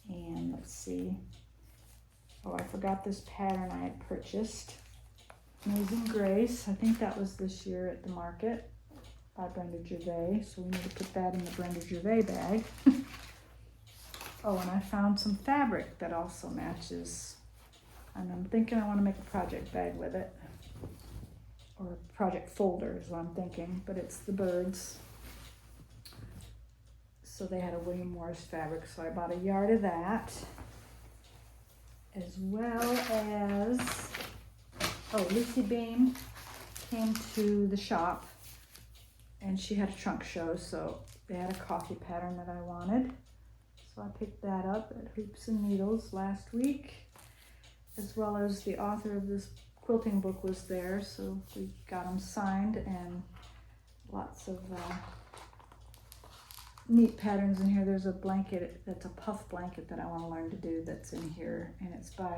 And let's see. Oh, I forgot this pattern I had purchased. Amazing Grace. I think that was this year at the market by Brenda Gervais. So we need to put that in the Brenda Gervais bag. Oh, and I found some fabric that also matches. And I'm thinking I want to make a project bag with it. Or a project folder is what I'm thinking. But it's the birds. So they had a William Morris fabric. So I bought a yard of that. As well as... Oh, Lucy Beam came to the shop. and she had a trunk show, so they had a coffee pattern that I wanted. So I picked that up at Hoops and Needles last week, as well as the author of this quilting book was there, so we got them signed, and lots of neat patterns in here. There's a blanket that's a puff blanket that I want to learn to do that's in here, and it's by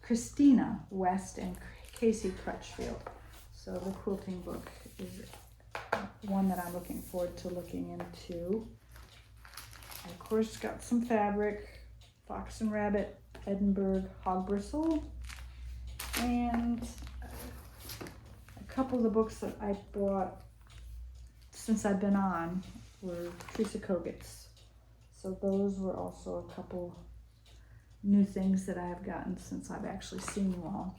Christina West and Casey Crutchfield. So the quilting book is one that I'm looking forward to looking into. I, of course, got some fabric, Fox and Rabbit, Edinburgh hog bristle, and a couple of the books that I bought since I've been on were Teresa Kogut's. So those were also a couple new things that I have gotten since I've actually seen you all.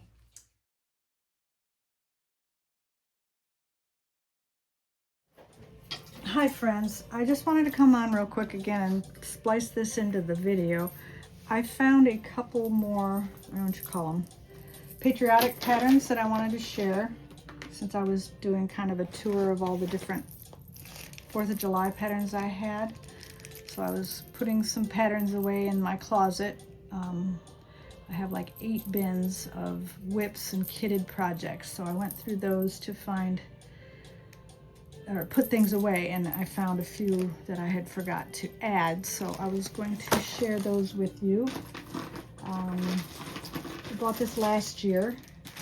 Hi friends, I just wanted to come on real quick again and splice this into the video. I found a couple more, I don't know what you call them, patriotic patterns that I wanted to share, since I was doing kind of a tour of all the different 4th of July patterns I had. So I was putting some patterns away in my closet. I have like 8 bins of whips and kitted projects, so I went through those to find or put things away, and I found a few that I had forgot to add, so I was going to share those with you. I bought this last year.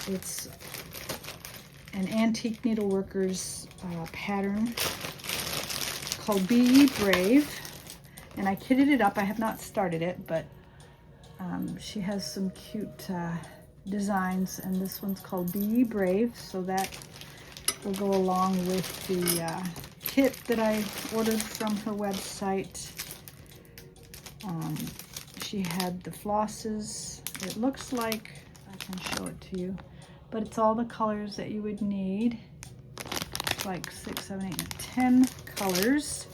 It's an Antique Needleworkers pattern called Be Ye Brave, and I kitted it up. I have not started it, but she has some cute designs, and this one's called Be Ye Brave, so that will go along with the kit that I ordered from her website. She had the flosses. It looks like, I can show it to you, but it's all the colors that you would need. It's like 6, 7, 8, 10 colors.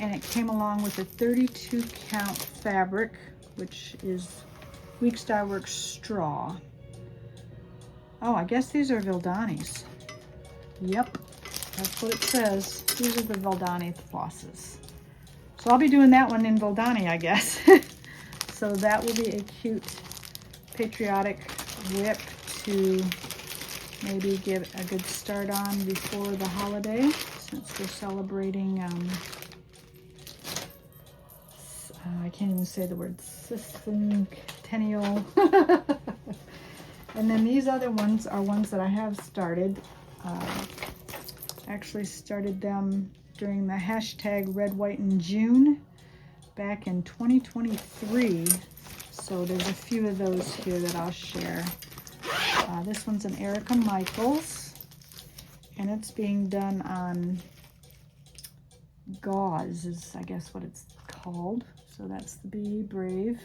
And it came along with a 32 count fabric, which is Weeks Dye Works straw. Oh, I guess these are Vildanis. Yep, that's what it says. These are the Valdani flosses. So I'll be doing that one in Valdani, I guess. So that will be a cute patriotic whip to maybe give a good start on before the holiday, since we're celebrating, I can't even say the word, sesquicentennial. And then these other ones are ones that I have started. Actually started them during the hashtag Red, White, and June back in 2023. So there's a few of those here that I'll share. This one's an Erica Michaels, and it's being done on gauze is, I guess, what it's called. So that's the Be Brave,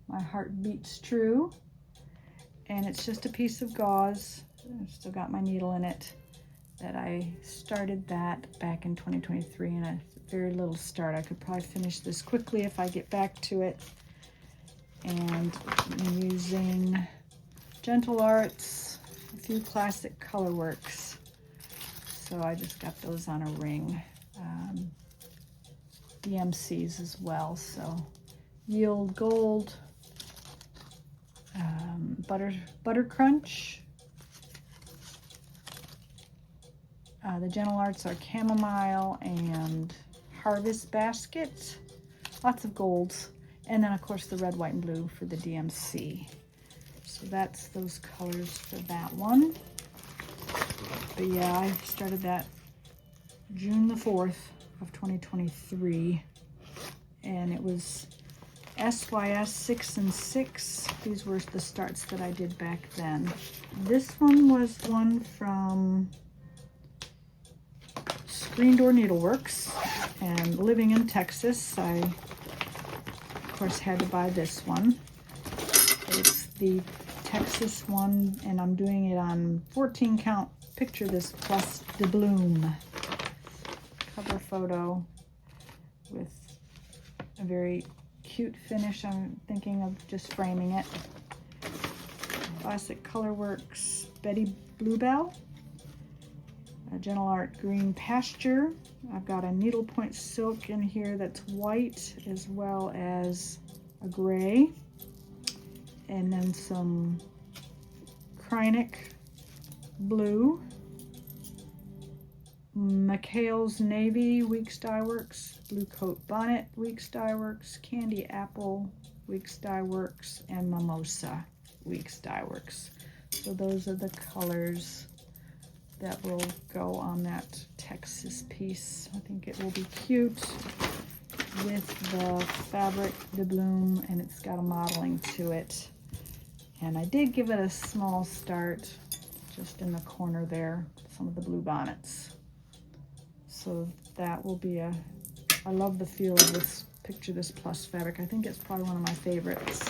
My Heart Beats True. And it's just a piece of gauze. I've still got my needle in it. That I started that back in 2023 in a very little start. I could probably finish this quickly if I get back to it. And I'm using Gentle Arts, a few classic color works. So I just got those on a ring. DMCs as well. So Yield Gold, Butter Crunch. The Gentle Arts are Chamomile and Harvest Basket. Lots of golds. And then, of course, the red, white, and blue for the DMC. So that's those colors for that one. But yeah, I started that June the 4th of 2023. And it was SYS 6 and 6. These were the starts that I did back then. This one was one from Screen Door Needleworks, and living in Texas, I of course had to buy this one. It's the Texas one, and I'm doing it on 14 count. Picture this plus the bloom cover photo with a very cute finish. I'm thinking of just framing it. Classic Colorworks Betty Bluebell. a Gentle Art Green Pasture. I've got a needlepoint silk in here that's white as well as a gray. And then some Krynic blue. Mageyes Navy Weeks Dye Works, Blue Coat Bonnet Weeks Dye Works, Candy Apple Weeks Dye Works, and Mimosa Weeks Dye Works. So those are the colors that will go on that Texas piece. I think it will be cute with the fabric de bloom, and it's got a modeling to it. And I did give it a small start just in the corner there, some of the blue bonnets. So that will be I love the feel of this, picture this plus fabric. I think it's probably one of my favorites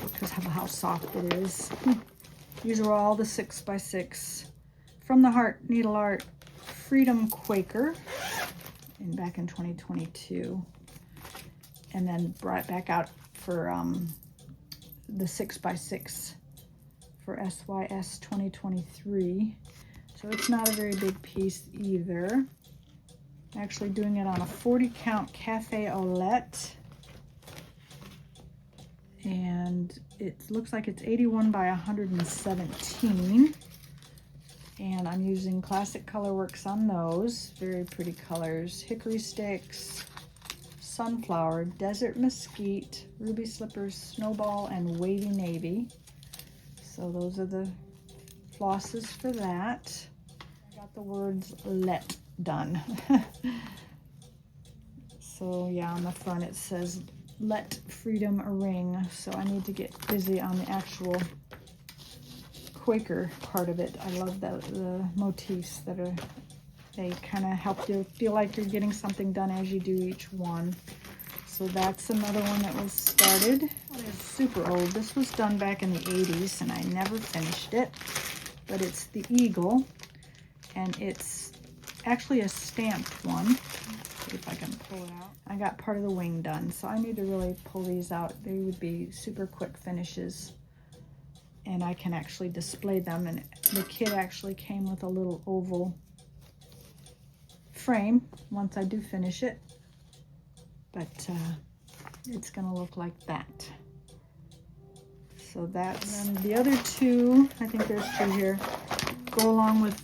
because of how soft it is. These are all the 6x6 From the Heart Needle Art Freedom Quaker back in 2022. And then brought back out for the 6x6 for SYS 2023. So it's not a very big piece either. Actually doing it on a 40 count cafe au lait, and it looks like it's 81 by 117, and I'm using Classic Colorworks on those. Very pretty colors: hickory sticks, sunflower, desert mesquite, ruby slippers, snowball, and wavy navy. So those are the flosses for that. I got the words let done. So yeah, on the front it says let freedom ring, so I need to get busy on the actual Quaker part of it. I love the motifs that are, they kind of help you feel like you're getting something done as you do each one. So that's another one that was started. It's super old. This was done back in the 80s and I never finished it, but it's the eagle, and it's actually a stamped one. See if I can pull it out. I got part of the wing done, so I need to really pull these out. They would be super quick finishes, and I can actually display them. And the kit actually came with a little oval frame once I do finish it, but it's gonna look like that. So that's, and then the other two, I think there's two here, go along with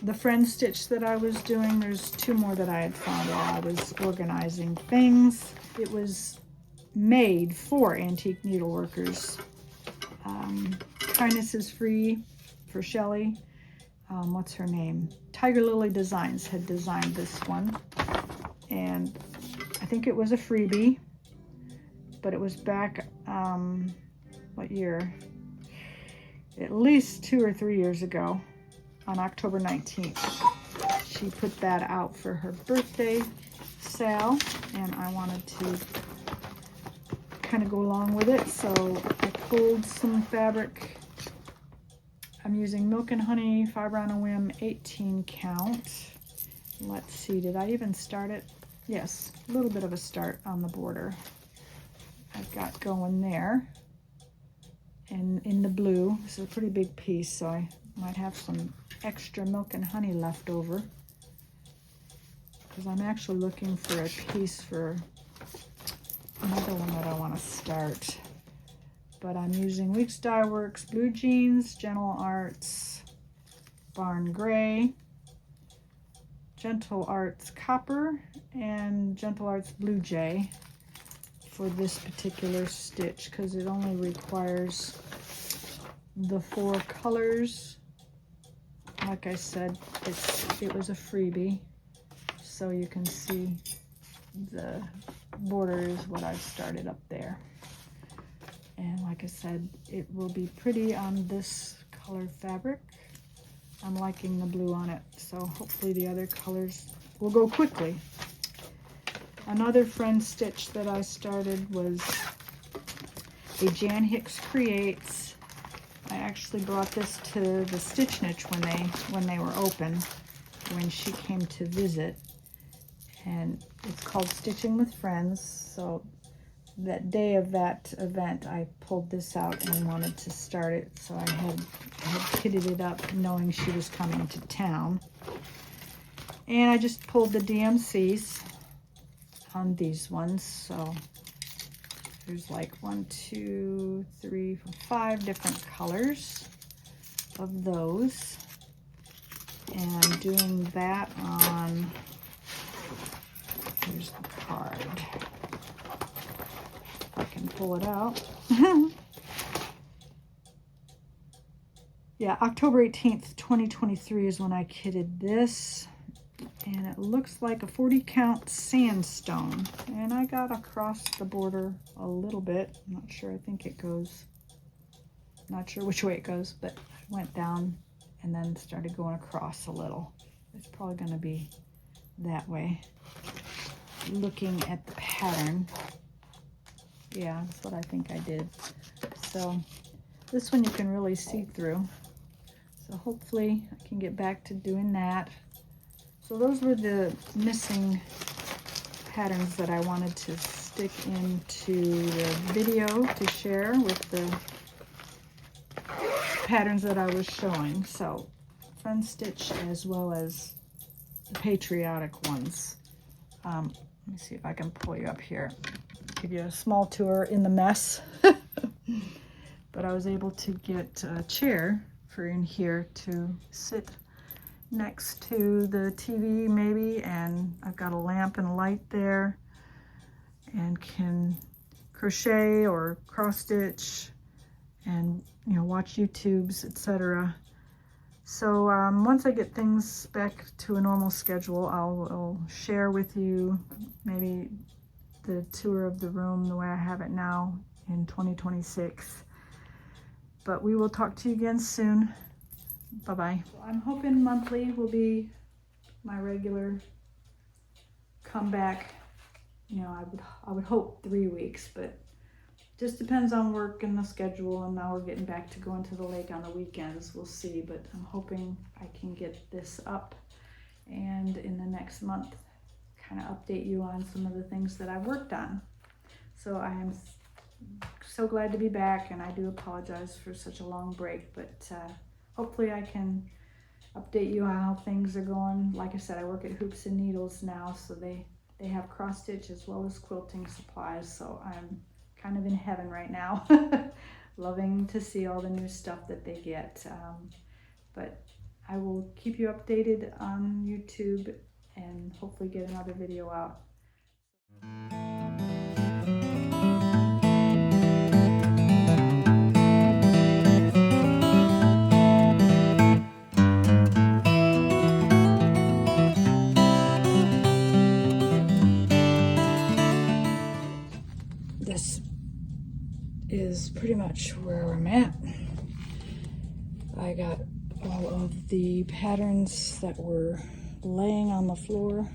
the friend stitch that I was doing. There's two more that I had found while I was organizing things. It was made for antique needleworkers. Kindness is Free for Shelly. What's her name? Tiger Lily Designs had designed this one, and I think it was a freebie, but it was back, what year? At least 2 or 3 years ago. On October 19th, she put that out for her birthday sale, and I wanted to kind of go along with it, so I pulled some fabric. I'm using Milk and Honey Fiber on a Whim 18 count. Let's see, did I even start it? Yes, a little bit of a start on the border I've got going there. And in the blue, this is a pretty big piece, so I might have some extra Milk and Honey left over, because I'm actually looking for a piece for another one that I want to start. But I'm using Weeks Dye Works Blue Jeans, Gentle Arts Barn Gray, Gentle Arts Copper, and Gentle Arts Blue Jay for this particular stitch, because it only requires the 4 colors. Like I said, it was a freebie, so you can see the border is what I've started up there. And like I said, it will be pretty on this color fabric. I'm liking the blue on it, so hopefully the other colors will go quickly. Another friend stitch that I started was a Jan Hicks Creates. I actually brought this to the Stitch Niche when they were open, when she came to visit, and it's called Stitching with Friends. So that day of that event, I pulled this out and wanted to start it. So I had kitted it up knowing she was coming to town. And I just pulled the DMCs on these ones. So there's like 1, 2, 3, 4, 5 different colors of those. And I'm doing that on, here's the card. If I can pull it out. Yeah, October 18th, 2023 is when I kitted this. And it looks like a 40 count sandstone. And I got across the border a little bit. I'm not sure, I think it goes, not sure which way it goes, but I went down and then started going across a little. It's probably gonna be that way. Looking at the pattern. Yeah, that's what I think I did. So this one you can really see through. So hopefully I can get back to doing that. So those were the missing patterns that I wanted to stick into the video to share with the patterns that I was showing. So friend stitch as well as the patriotic ones. Let me see if I can pull you up here. Give you a small tour in the mess. But I was able to get a chair for in here to sit next to the TV maybe, and I've got a lamp and light there, and can crochet or cross stitch and, you know, watch YouTubes, etc. So once I get things back to a normal schedule, I'll share with you maybe the tour of the room the way I have it now in 2026. But we will talk to you again soon. Bye-bye. I'm hoping monthly will be my regular comeback. You know, I would hope 3 weeks, but just depends on work and the schedule, and now we're getting back to going to the lake on the weekends. We'll see, but I'm hoping I can get this up and in the next month kind of update you on some of the things that I've worked on. So I am so glad to be back, and I do apologize for such a long break, but hopefully I can update you on how things are going. Like I said, I work at Hoops and Needles now, so they have cross stitch as well as quilting supplies, so I'm kind of in heaven right now. Loving to see all the new stuff that they get. But I will keep you updated on YouTube and hopefully get another video out. This is pretty much where I'm at. I got all of the patterns that were laying on the floor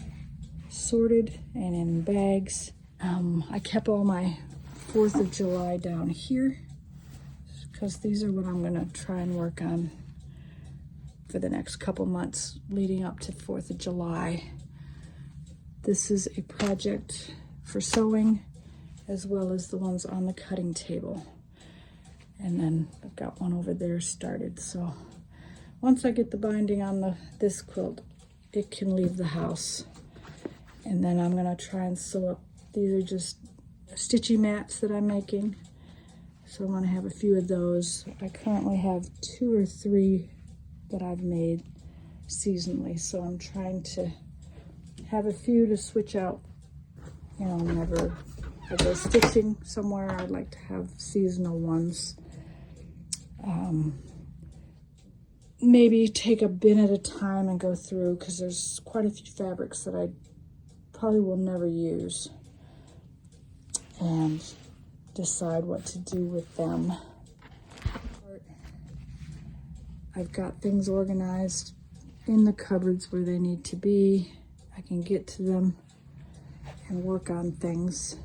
sorted and in bags. I kept all my 4th of July down here because these are what I'm gonna try and work on for the next couple months leading up to 4th of July. This is a project for sewing as well as the ones on the cutting table. And then I've got one over there started. So once I get the binding on this quilt, it can leave the house. And then I'm gonna try and sew up. These are just stitchy mats that I'm making. So I'm gonna have a few of those. I currently have 2 or 3 that I've made seasonally. So I'm trying to have a few to switch out, you know, whenever I go stitching somewhere. I'd like to have seasonal ones. Maybe take a bin at a time and go through, because there's quite a few fabrics that I probably will never use, and decide what to do with them. I've got things organized in the cupboards where they need to be. I can get to them and work on things.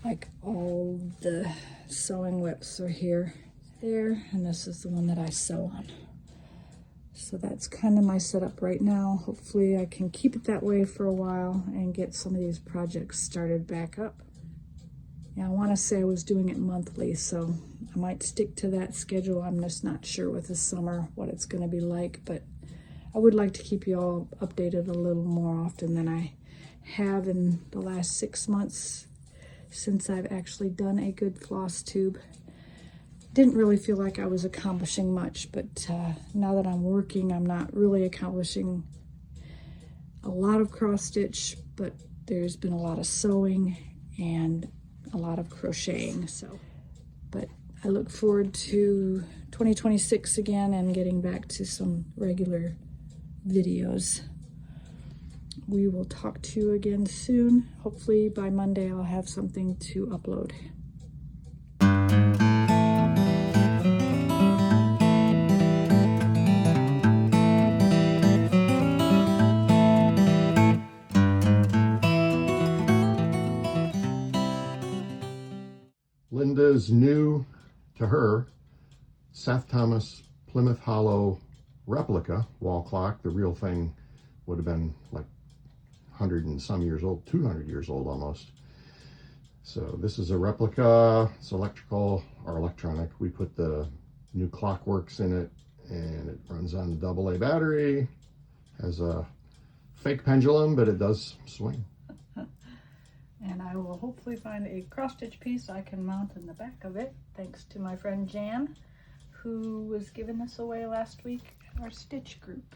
Like all the sewing whips are here, there, and this is the one that I sew on. So that's kind of my setup right now. Hopefully I can keep it that way for a while and get some of these projects started back up. Yeah, I want to say I was doing it monthly, so I might stick to that schedule. I'm just not sure with the summer what it's going to be like, but I would like to keep you all updated a little more often than I have in the last 6 months since I've actually done a good floss tube. Didn't really feel like I was accomplishing much, but now that I'm working, I'm not really accomplishing a lot of cross stitch, but there's been a lot of sewing and a lot of crocheting. So, but I look forward to 2026 again and getting back to some regular videos. We will talk to you again soon. Hopefully by Monday I'll have something to upload. Linda's new to her Seth Thomas Plymouth Hollow replica wall clock. The real thing would have been like 100 and some years old, 200 years old almost. So this is a replica. It's electrical or electronic. We put the new clockworks in it, and it runs on AA battery. Has a fake pendulum, but it does swing. And I will hopefully find a cross-stitch piece I can mount in the back of it, thanks to my friend Jan, who was giving this away last week at our stitch group.